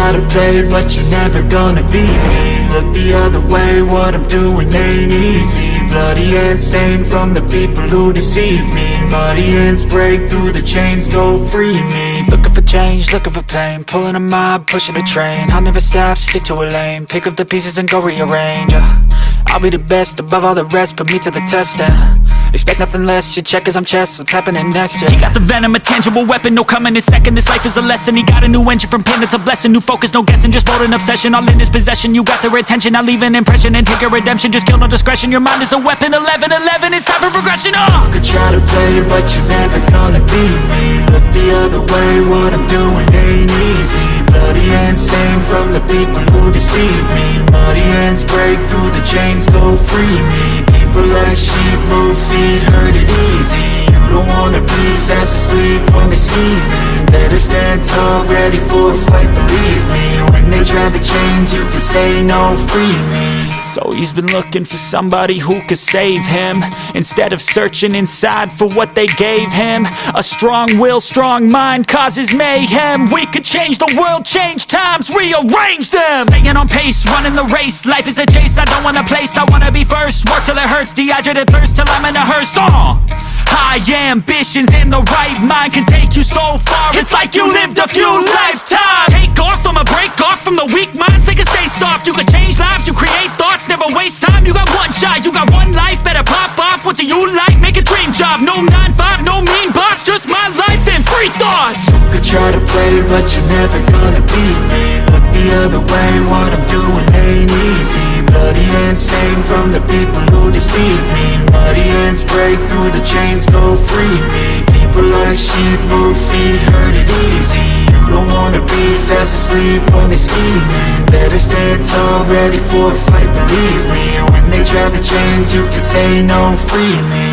try to play, but you're never gonna beat me. Look the other way, what I'm doing ain't easy. Bloody hands stained from the people who deceive me. Muddy hands break through the chains, go free me. Looking for change, looking for pain, pulling a mob, pushing a train. I'll never stop, stick to a lane, pick up the pieces and go rearrange. I'll be the best above all the rest, put me to the test and expect nothing less, your check is I'm chess, what's happening next, yeah. He got the venom, a tangible weapon, no coming in second. This life is a lesson, he got a new engine from pain, it's a blessing. New focus, no guessing, just bold and obsession, all in his possession. You got their attention, I'll leave an impression and take your redemption. Just kill, no discretion, your mind is a weapon. 11-11, it's time for progression, You could try to play, but you're never gonna beat me. Look the other way, what I'm doing ain't easy. Bloody hands stained from the people who deceive me. Muddy hands break through the chains, go free me. People like sheep move feet, hurt it easy. You don't wanna be fast asleep when they scheming. Better stand tall, ready for a fight, believe me. When they try the chains, you can say no, free me. So he's been looking for somebody who could save him, instead of searching inside for what they gave him. A strong will, strong mind causes mayhem. We could change the world, change times, rearrange them. Staying on pace, running the race. Life is a chase, I don't want a place, I wanna be first. Work till it hurts, dehydrated thirst till I'm in a hearse. High ambitions and the right mind can take you so far. It's like you lived a few lifetimes. Take off from a break off from the weak minds, they can stay soft. You can change lives, you create thoughts, never waste time. You got one shot, you got one life, better pop off. What do you like? Make a dream job. No 9-5, no mean boss, just my life and free thoughts. You could try to play, but you're never gonna beat me. Look the other way, what I'm doing ain't easy. Bloody hands stained from the people who deceive me. Muddy hands break through the chains, go free me. People like sheep move feet, hurt it easy. You don't wanna be fast asleep when they scheming. Better stand tall, ready for a fight, believe me. When they drag the chains, you can say no, free me.